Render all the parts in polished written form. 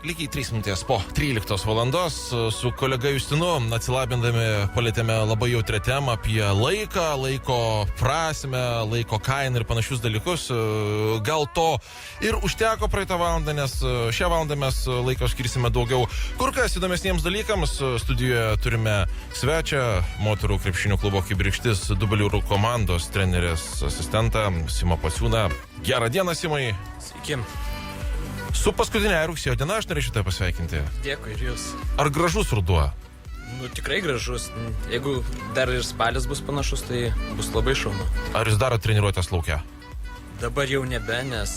lygiai 3 minutės po 13 valandos su kolega Justinu atsilabindami palėtėme labai jautrią temą apie laiką, laiko prasmę, laiko kainą ir panašius dalykus. Gal to ir užteko praeitą valandą, nes šią valandą mes laiko skirsime daugiau kur kas įdomesniems dalykams. Studijoje turime svečią, moterų krepšinio klubo Kibirkštis dubelių komandos trenerės asistentą Simą Pociūną. Gerą dieną, Simai. Sveiki. Su paskutinė rugsėjo diena aš norėčiau tave pasveikinti. Dėkui ir jūs. Ar gražus ruduo? Nu, tikrai gražus. Jeigu dar ir spalis bus panašus, tai bus labai šaunu. Ar jūs darot treniruotės lauke? Dabar jau nebe, nes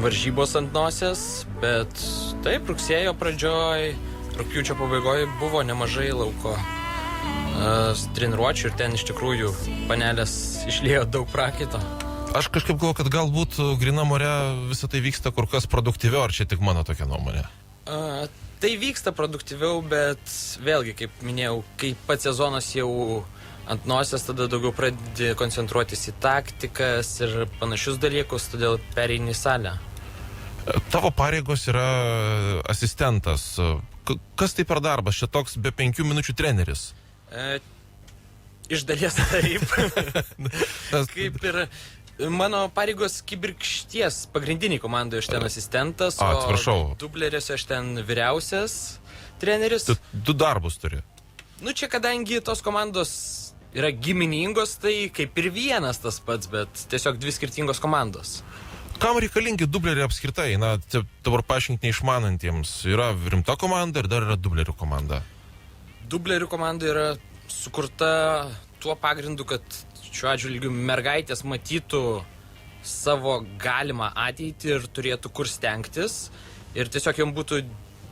varžybos ant nosies, bet taip, rugsėjo pradžioj, rugpjūčio pabaigoj buvo nemažai lauko treniruočių ir ten iš tikrųjų panelės išliejo daug prakaito. Aš kažkaip galvoju, kad galbūt grynam ore visą tai vyksta kur kas produktyviau, ar čia tik mano tokia nuomonė? Tai vyksta produktyviau, bet vėlgi, kaip minėjau, kai pats sezonas jau ant nosies, tada daugiau pradedi koncentruotis į taktikas ir panašius dalykus, todėl pereini į salę. Tavo pareigos yra asistentas. Kas tai per darbas? Čia toks be 5 minučių treneris? Iš dalies taip. Kaip ir mano pareigos Kibirkšties pagrindiniai komandoje aš ten asistentas, atsiprašau. O dublerėse aš ten vyriausias treneris. Du darbus turi. Nu čia kadangi tos komandos yra giminingos, tai kaip ir vienas tas pats, bet tiesiog dvi skirtingos komandos. Kam reikalingi dubleriai apskritai? Na, dabar paaiškinti neišmanantiems. Yra rimta komanda ir dar yra dublerių komanda. Dublerių komanda yra sukurta tuo pagrindu, kad šiuo atžvilgiu mergaitės matytų savo galimą ateitį ir turėtų kur stengtis. Ir tiesiog jom būtų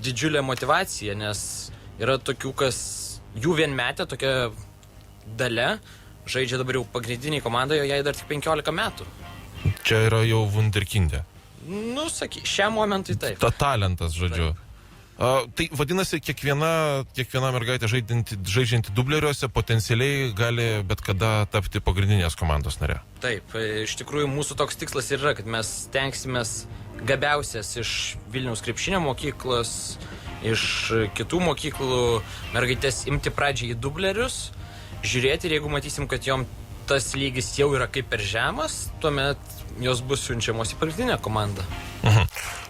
didžiulė motyvacija, nes yra tokių, kas jų vienmetė, tokia dalia, žaidžia dabar jau pagrindiniai komandoje, jai dar tik 15 metų. Čia yra jau wunderkindė. Nu, šiam momentui taip. Ta talentas, žodžiu. Taip. Tai vadinasi, kiekviena mergaitė žaidžianti dubleriuose potencialiai gali bet kada tapti pagrindinės komandos nare. Taip, iš tikrųjų mūsų toks tikslas yra, kad mes stengsimės gabiausias iš Vilniaus krepšinio mokyklos, iš kitų mokyklų mergaitės imti pradžiai į dublerius, žiūrėti ir jeigu matysim, kad jom tas lygis jau yra kaip per žemas, tuomet jos bus siunčiamos į pagrindinę komandą.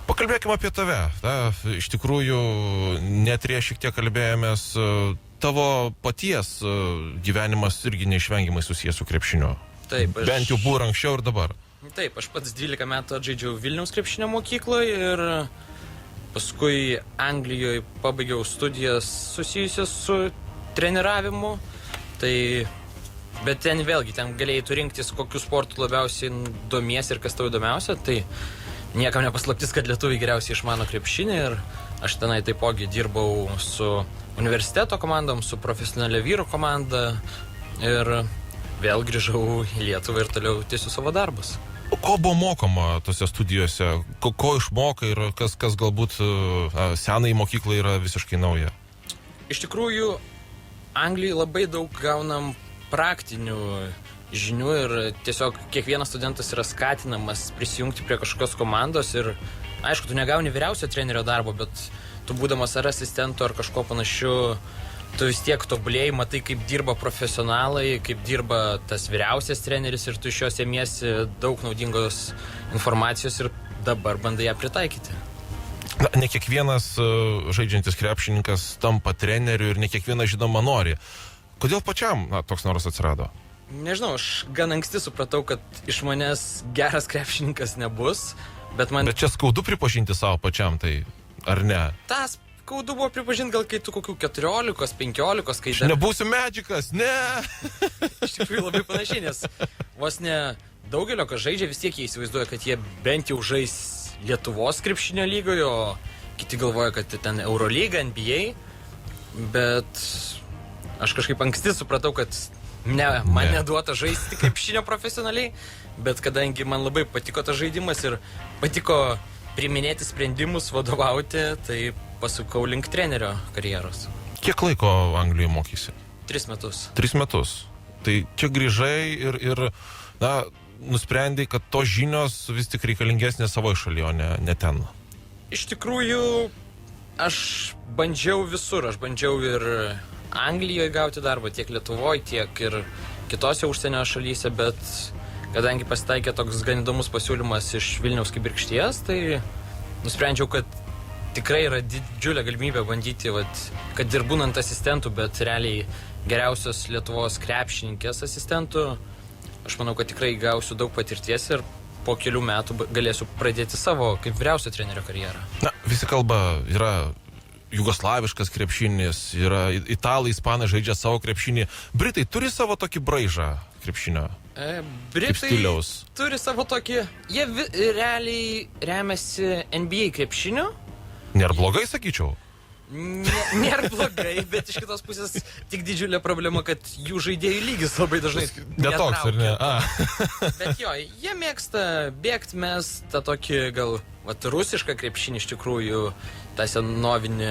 Pakalbėkime apie tave. Iš tikrųjų, netrė šiek tiek kalbėjomės, tavo paties gyvenimas irgi neišvengiamai susijęs su krepšiniu. Taip. Bent jau buvo anksčiau ir dabar. Taip, aš pats 12 metų žaidžiau Vilniaus krepšinio mokykloje ir paskui Anglijoje pabaigiau studijas susijusias su treniravimu. Bet ten vėlgi, ten galėjai tu rinktis, kokiu sportu labiausiai domiesi ir kas tau įdomiausia, tai niekam nepaslaptis, kad lietuviai geriausiai išmano krepšinį ir aš tenai taipogi dirbau su universiteto komandom, su profesionalia vyrų komanda ir vėl grįžau į Lietuvą ir toliau tiesiu savo darbus. O ko buvo mokoma tose studijose? Ko išmokai ir kas galbūt senai mokyklai yra visiškai nauja? Iš tikrųjų, Anglijoje labai daug gaunam praktinių žinių ir tiesiog kiekvienas studentas yra skatinamas prisijungti prie kažkokios komandos ir aišku, tu negauni vyriausio trenerio darbo, bet tu būdamas ar asistentu ar kažko panašiu, tu vis tiek tobulėjai, matai, kaip dirba profesionalai, kaip dirba tas vyriausias treneris ir tu iš jo semiesi daug naudingos informacijos ir dabar bandai ją pritaikyti. Na, ne kiekvienas žaidžiantis krepšininkas tampa treneriu ir ne kiekvienas žinoma nori. Kodėl pačiam toks noras atsirado? Nežinau, aš gan anksti supratau, kad iš manęs geras krepšininkas nebus, bet čia skaudu pripažinti savo pačiam, tai ar ne? Tas skaudu buvo pripažinti gal kai tu kokių 14-15, kai dar... Nebūsiu Medžikas, ne! Iš tikrųjų labai panašiai, nes vos ne daugelio, kas žaidžia, vis tiek jie įsivaizduoja, kad jie bent jau žais Lietuvos krepšinio lygoje, o kiti galvoja, kad ten Eurolyga, NBA, bet aš kažkaip anksti supratau, kad man neduota žaisti krepšinio profesionaliai, bet kadangi man labai patiko tas žaidimas ir patiko priiminėti sprendimus, vadovauti, tai pasukau link trenerio karjeros. Kiek laiko Anglijoje mokysi? 3 metus. 3 metus. Tai čia grįžai ir nusprendai, kad tos žinios vis tik reikalingesnės savo šalyje, o ne ten. Iš tikrųjų, aš bandžiau visur. Aš bandžiau ir Anglijoje gauti darbą, tiek Lietuvoje, tiek ir kitose užsienio šalyse, bet kadangi pasitaikė toks gan įdomus pasiūlymas iš Vilniaus kibirkšties, tai nusprendžiau, kad tikrai yra didžiulė galimybė bandyti, kad ir būnant asistentų, bet realiai geriausios Lietuvos krepšininkės asistentų, aš manau, kad tikrai gausiu daug patirties ir po kelių metų galėsiu pradėti savo kaip vyriausio trenerio karjerą. Na, visi kalba, yra jugoslaviškas krepšinis, yra italai, ispanai žaidžia savo krepšinį. Britai turi savo tokį braižą krepšinio? Britai stiliaus. Turi savo tokį, jie realiai remiasi NBA krepšiniu. Nėra blogai, sakyčiau. Nėra blogai, bet iš kitos pusės tik didžiulė problema, kad jų žaidėjų lygis labai dažnai netoks, ar ne? Bet jo, jie mėgsta bėgti, mes tą tokį gal rusišką krepšinį iš tikrųjų, tą senovinį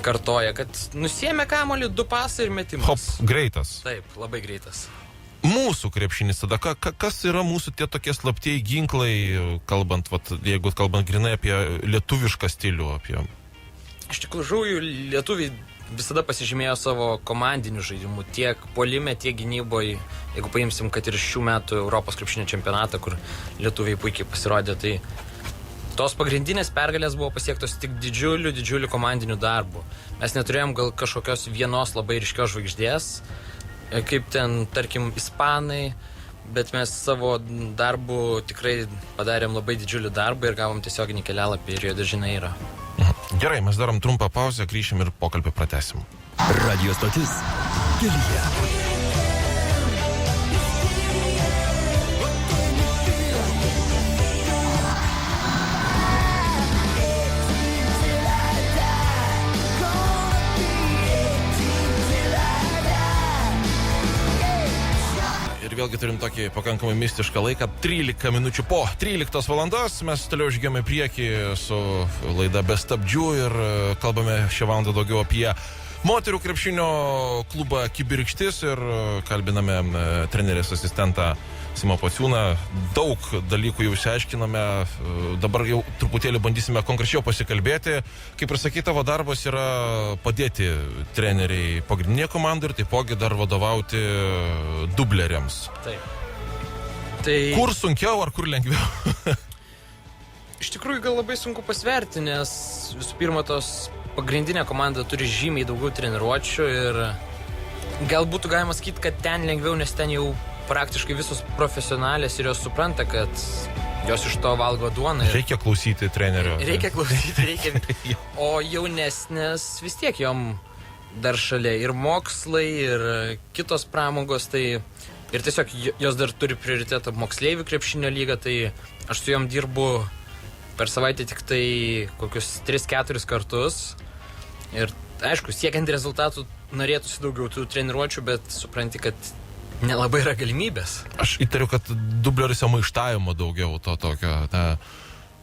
kartoja, kad nusiėmė kamuolį, 2 pasai ir metimas. Hop, greitas. Taip, labai greitas. Mūsų krepšinis tada, kas yra mūsų tie tokie slaptieji ginklai, kalbant, jeigu kalbant grinai apie lietuvišką stilių, apie... Iš tikrųjų, lietuviai visada pasižymėjo savo komandinių žaidimų, tiek puolime, tiek gynyboje. Jeigu paimsim, kad ir šių metų Europos krepšinio čempionatą, kur lietuviai puikiai pasirodė, tai tos pagrindinės pergalės buvo pasiektos tik didžiulių komandinių darbų. Mes neturėjom gal kažkokios vienos labai ryškios žvaigždės, kaip ten, tarkim, ispanai, bet mes savo darbų tikrai padarėm labai didžiulį darbą ir gavom tiesioginį kelialapį į Rio de Žaneirą. Gerai, mes darom trumpą pauzę, grįšim ir pokalbį pratęsim. Radio stotis kelyje. Vėlgi turim tokį pakankamai mistišką laiką. 13 minučių po 13 valandos mes toliau žygiame priekį su laida Be stabdžių ir kalbame šią valandą daugiau apie moterų krepšinio klubą Kibirkštis ir kalbiname trenerės asistentą Simą Pociūną. Daug dalykų jau išsiaiškiname, dabar jau truputėlį bandysime konkrečiau pasikalbėti. Kaip ir sakai, tavo darbas yra padėti treneriai pagrindinėje komandai ir taipogi dar vadovauti dubleriams. Taip. Tai... Kur sunkiau ar kur lengviau? Iš tikrųjų gal labai sunku pasverti, nes visų pirma tos pagrindinė komanda turi žymiai daugiau treniruočių ir gal būtų galima sakyti, kad ten lengviau, nes ten jau praktiškai visos profesionalės ir jos supranta, kad jos iš to valgo duoną. Reikia klausyti trenerio. Reikia klausyti, reikia. O jaunesnės vis tiek jom dar šalia ir mokslai, ir kitos pramogos, tai ir tiesiog jos dar turi prioritetą moksleivių krepšinio lygą, tai aš su jom dirbu per savaitę tik tai kokius 3-4 kartus. Ir aišku, siekiant rezultatų norėtųsi daugiau tų treniruočių, bet supranti, kad nelabai yra galimybės. Aš įtariu, kad dubleriuose maištavimo daugiau to tokio.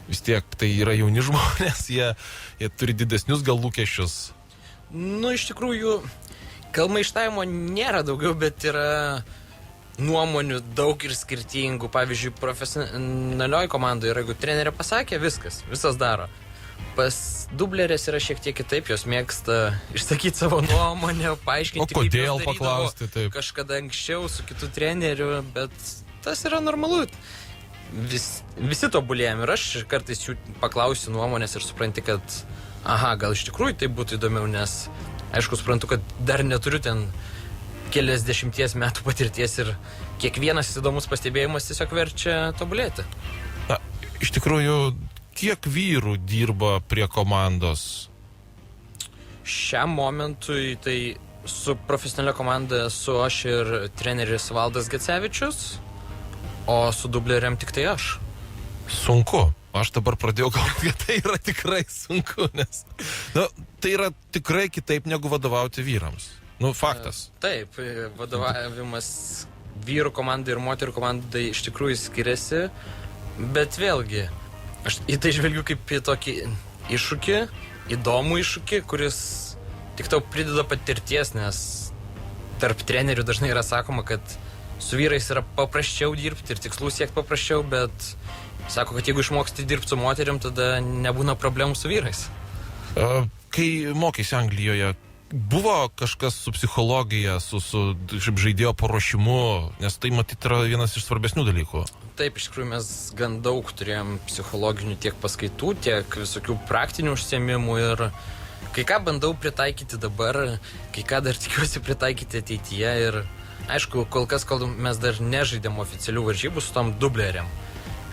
Vis tiek tai yra jauni žmonės, jie turi didesnius gal lūkesčius. Nu, iš tikrųjų, gal maištavimo nėra daugiau, bet yra nuomonių daug ir skirtingų. Pavyzdžiui, profesionalioje komandoje, jeigu trenerė pasakė, visas daro. Pas dublerės yra šiek tiek kitaip, jos mėgsta išsakyti savo nuomonę, paaiškinti, o kodėl paklausti taip. Kažkada anksčiau su kitu treneriu, bet tas yra normalu. Visi tobulėjame ir aš kartais jų paklausiu nuomonės ir supranti, kad gal iš tikrųjų tai būtų įdomiau, nes aišku, suprantu, kad dar neturiu ten keliasdešimties metų patirties ir kiekvienas įdomus pastebėjimas tiesiog verčia tobulėti. Na, iš tikrųjų, kiek vyrų dirba prie komandos? Šiam momentui tai su profesionalia komanda esu aš ir treneris Valdas Gecevičius, o su dubleriam tik tai aš. Sunku. Aš dabar pradėjau galvoti, kad tai yra tikrai sunku, nes tai yra tikrai kitaip negu vadovauti vyrams. Faktas. Taip, vadovavimas vyrų komandai ir moterų komandai iš tikrųjų skiriasi, bet vėlgi aš į tai žvelgiu kaip į tokį iššūkį, įdomų iššūkį, kuris tik tau prideda patirties, nes tarp trenerių dažnai yra sakoma, kad su vyrais yra paprasčiau dirbti ir tikslų siekti paprasčiau, bet sako, kad jeigu išmoksti dirbti su moterim, tada nebūna problemų su vyrais. Kai mokėsi Anglijoje, buvo kažkas su psichologija, su žaidėjo paruošimu, nes tai matyt yra vienas iš svarbesnių dalykų. Taip, iš tikrųjų mes gan daug turėjom psichologinių tiek paskaitų, tiek visokių praktinių užsiėmimų ir kai ką bandau pritaikyti dabar, kai ką dar tikiuosi pritaikyti ateityje ir aišku, kol mes dar nežaidėm oficialių varžybų su tom dubleriam.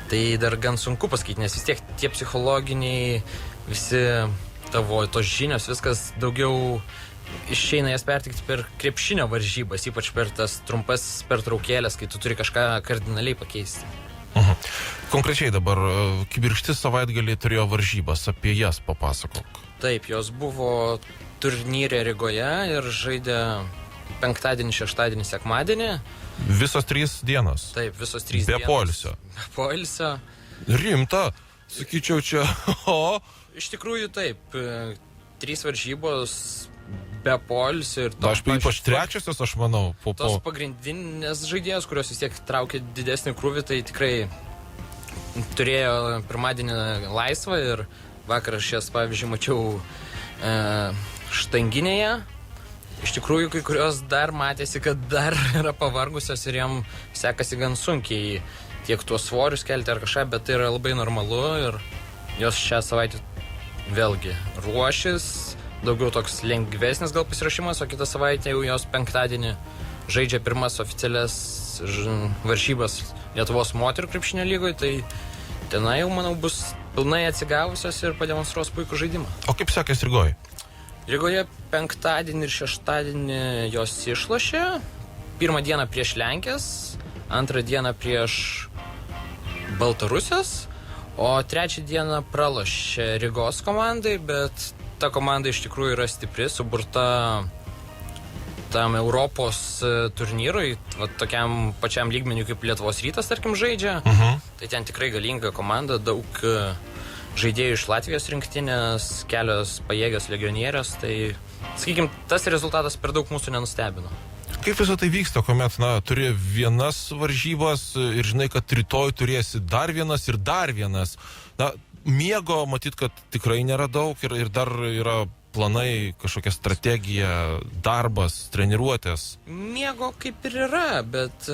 Tai dar gan sunku pasakyti, nes vis tiek tie psichologiniai, visi tavo tos žinios, viskas daugiau išeina jas pertikti per krepšinio varžybas, ypač per tas trumpas pertraukėlės, kai tu turi kažką kardinaliai pakeisti. Konkrečiai dabar, Kibirkštis savaitgalį turėjo varžybas, apie jas papasakok. Taip, jos buvo turnyre Rygoje ir žaidė penktadienį, šeštadienį, sekmadienį. Visos 3 dienos? Taip, visos 3 dienos. Be poilsio? Be poilsio. Rimta, sakyčiau čia, Iš tikrųjų taip, 3 varžybos be poilsio ir aš ypač trečiosios, aš manau. Tos pagrindinės žaidėjos, kurios vis tiek traukia didesnį krūvį, tai tikrai turėjo pirmadienį laisvą ir vakar aš jas, pavyzdžiui, mačiau štanginėje. Iš tikrųjų, kai kurios dar matėsi, kad dar yra pavargusios ir jam sekasi gan sunkiai tiek tuos svorius kelti ar kažką, bet tai yra labai normalu ir jos šią savaitę vėlgi ruošis. Daugiau toks lengvesnis gal pasirašymas, o kitą savaitę jau jos penktadienį žaidžia pirmas oficialias varžybas Lietuvos moterų krepšinio lygoje, tai tenai jau, manau, bus pilnai atsigavusios ir pademonstruos puikų žaidimą. O kaip sekės Rygoje? Rygoje penktadienį ir šeštadienį jos išlošė. Pirmą dieną prieš Lenkės, antrą dieną prieš Baltarusijos, o trečią dieną pralošė Rygos komandai, bet ta komanda iš tikrųjų yra stipri, suburta tam Europos turnyrui, tokiam pačiam lygmeniu kaip Lietuvos Rytas, tarkim, žaidžia. Tai ten tikrai galinga komanda, daug žaidėjų iš Latvijos rinktinės, kelios pajėgios legionierės, tai, sakykime, tas rezultatas per daug mūsų nenustebino. Kaip visą tai vyksta, kuomet, turi vienas varžybas ir žinai, kad rytoj turėsi dar vienas. Miego, matyt, kad tikrai nėra daug ir dar yra planai, kažkokia strategija, darbas, treniruotės. Miego kaip ir yra, bet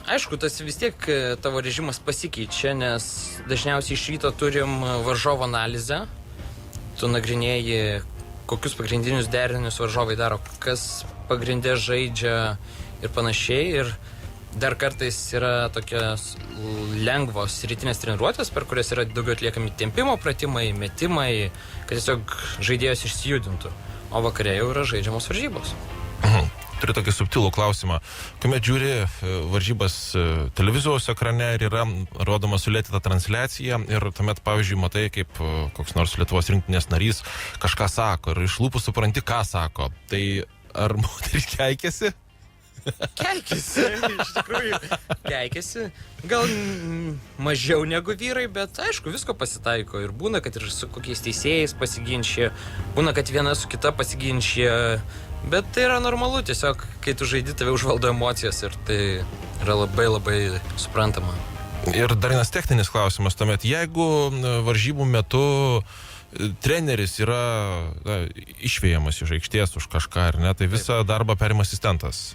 aišku, tas vis tiek tavo režimas pasikeičia, nes dažniausiai iš ryto turim varžovo analizę. Tu nagrinėji, kokius pagrindinius derinius varžovai daro, kas pagrindė žaidžia ir panašiai. Ir dar kartais yra tokios lengvos rytinės treniruotės, per kurias yra daugiau atliekami tempimo pratimai, metimai, kad tiesiog žaidėjas išsijudintų. O vakare jau yra žaidžiamos varžybos. Turiu tokį subtilų klausimą. Kuomet žiūri varžybas televizijos ekrane ir yra rodoma sulėtinta transliacija ir tuomet, pavyzdžiui, matai, kaip koks nors Lietuvos rinktinės narys kažką sako ir iš lūpų supranti, ką sako. Tai ar moteris keikėsi? Keikėsi, iš tikrųjų keikėsi. Gal mažiau negu vyrai, bet aišku, visko pasitaiko. Ir būna, kad ir su kokiais teisėjais pasiginčia, būna, kad viena su kita pasiginčia. Bet tai yra normalu, tiesiog, kai tu žaidi, tave užvaldo emocijos ir tai yra labai labai suprantama. Ir dar vienas techninis klausimas tuomet. Jeigu varžybų metu treneris yra išvėjamas iš aikštės už kažką, ar ne, tai visą darbą perima asistentas.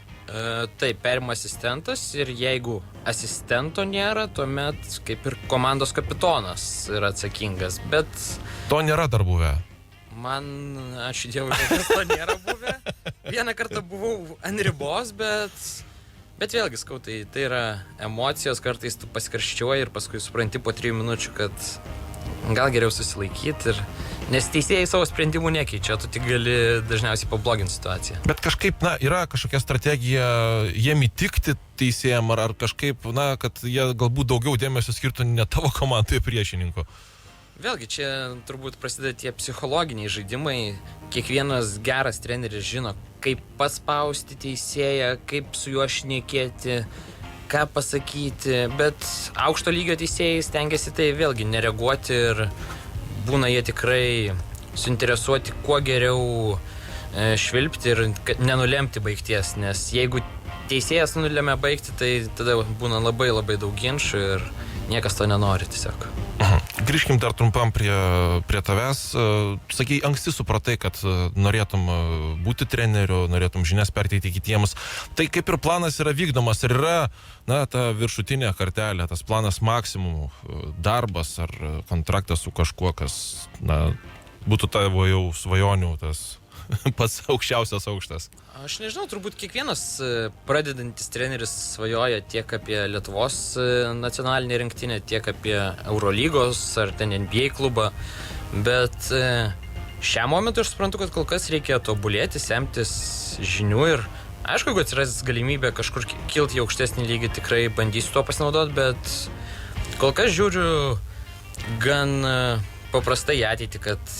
Taip, perima asistentas ir jeigu asistento nėra, tuomet kaip ir komandos kapitonas yra atsakingas, bet... To nėra dar buvę. Man, ačiū Dievui, kad to nėra buvę. Vieną kartą buvau ant ribos, bet vėlgi, skau, tai yra emocijos, kartais tu pasikarščiuoji ir paskui supranti po 3 minučių, kad gal geriau susilaikyti, nes teisėjai savo sprendimų nekeičia, tu tik gali dažniausiai pabloginti situaciją. Bet kažkaip, yra kažkokia strategija jiem įtikti teisėjam, ar kažkaip, kad jie galbūt daugiau dėmesio skirtų ne tavo komandai priešininkų. Vėlgi, čia turbūt prasideda tie psichologiniai žaidimai. Kiekvienas geras treneris žino, kaip paspausti teisėją, kaip su juo šnekėti, ką pasakyti, bet aukšto lygio teisėjai stengiasi tai vėlgi nereaguoti ir būna jie tikrai suinteresuoti kuo geriau švilpti ir nenulemti baigties, nes jeigu teisėjas nulėmė baigti, tai tada būna labai labai daug ginčių ir niekas to nenori tiesiog. Grįžkim dar trumpam prie tavęs. Sakei, anksti supratai, kad norėtum būti treneriu, norėtum žinias perteikti kitiems. Tai kaip ir planas yra vykdomas, ar yra, ta viršutinė kartelė, tas planas maksimum, darbas ar kontraktas su kažkuo, kas, būtų tavo jau svajonių, tas pats aukščiausias aukštas? Aš nežinau, turbūt kiekvienas pradedantis treneris svajoja tiek apie Lietuvos nacionalinį rinktinę, tiek apie Eurolygos ar ten NBA klubą, bet šiam momentui aš suprantu, kad kol kas reikia tobulėti, semtis žinių ir aišku, jeigu atsiras galimybė kažkur kilti į aukštesnį lygį, tikrai bandysiu tuo pasinaudoti, bet kol kas žiūriu gan paprastai į ateitį, kad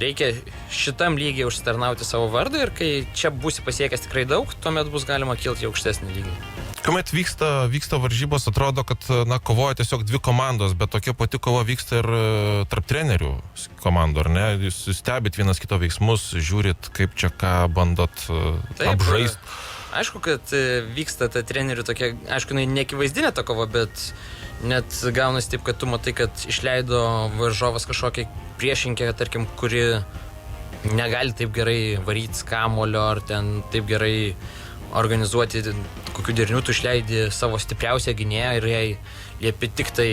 reikia šitam lygiai užsitarnauti savo vardą ir kai čia būsi pasiekęs tikrai daug, tuomet bus galima kilti į aukštesnį lygį. Kuomet vyksta varžybos, atrodo, kad kovoja tiesiog dvi komandos, bet tokia pati kova vyksta ir tarp trenerių komandų, ar ne? Jūs stebit vienas kito veiksmus, žiūrit, kaip čia ką bandot apžaisti. Aišku, kad vyksta ta trenerių tokia, aišku, neakivaizdinė ta kova, bet net gaunasi taip, kad tu matai, kad išleido varžovas kažkokią priešinkę, tarkim, kuri negali taip gerai varyti kamuolio ar ten taip gerai organizuoti kokių derinių, tu išleidi savo stipriausią gynėją ir jai liepi tik tai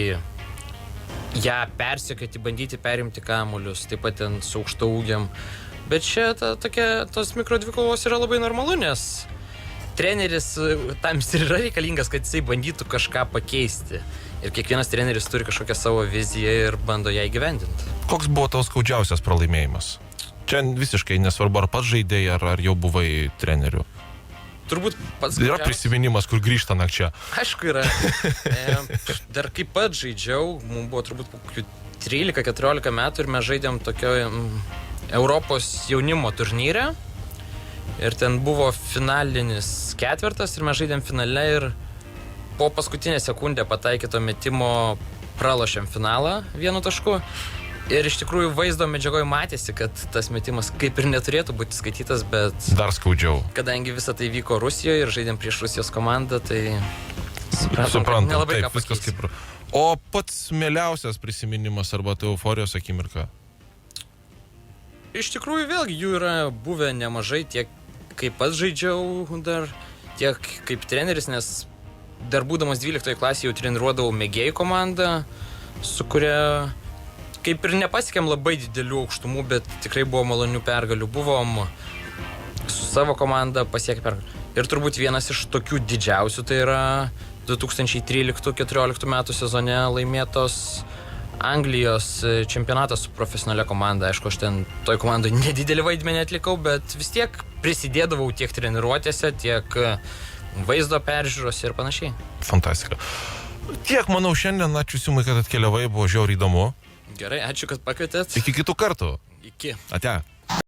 ją persekioti, bandyti perimti kamuolius, taip pat ten su aukštaūgiam. Bet čia tos mikrodvikovos yra labai normalu, nes treneris tam ir yra reikalingas, kad jisai bandytų kažką pakeisti. Ir kiekvienas treneris turi kažkokią savo viziją ir bando ją įgyvendinti. Koks buvo tavo skaudžiausias pralaimėjimas? Čia visiškai nesvarbu, ar pats žaidėjai, ar jau buvai treneriu. Turbūt pats yra prisiminimas, kur grįžta nakčia. Aišku, yra. Dar kaip pats žaidžiau, mums buvo turbūt 13-14 metų ir mes žaidėm tokioje Europos jaunimo turnyre. Ir ten buvo finalinis ketvirtas ir mes žaidėm finale ir po paskutinę sekundę pataikyto metimo pralošėm finalą 1 tašku. Ir iš tikrųjų vaizdo medžiagoje matėsi, kad tas metimas kaip ir neturėtų būti skaitytas, bet dar skaudžiau. Kadangi visą tai vyko Rusijoje ir žaidėm prieš Rusijos komandą, tai suprantam, nelabai taip, viskas kaip. O pats mieliausias prisiminimas arba tai euforijos akimirka? Iš tikrųjų vėlgi jų yra buvę nemažai, tiek kaip pats žaidžiau dar, tiek kaip treneris, nes dar būdamas 12 klasėje jau treniruodavau mėgėjų komandą, su kuria kaip ir nepasiekėm labai didelių aukštumų, bet tikrai buvo malonių pergalių. Buvom su savo komanda pasiekę pergalių. Ir turbūt vienas iš tokių didžiausių tai yra 2013-2014 metų sezone laimėtos Anglijos čempionatas su profesionalia komanda. Aišku, aš ten toj komandai nedidelį vaidmenį atlikau, bet vis tiek prisidėdavau tiek treniruotėse, tiek vaizdo peržiūros ir panašiai. Fantastika. Tiek, manau, šiandien. Ačiū Simai, kad atkeliavai, buvo žiauriai įdomu. Gerai, ačiū, kad pakvietėt. Iki kitų kartų. Iki. Ate.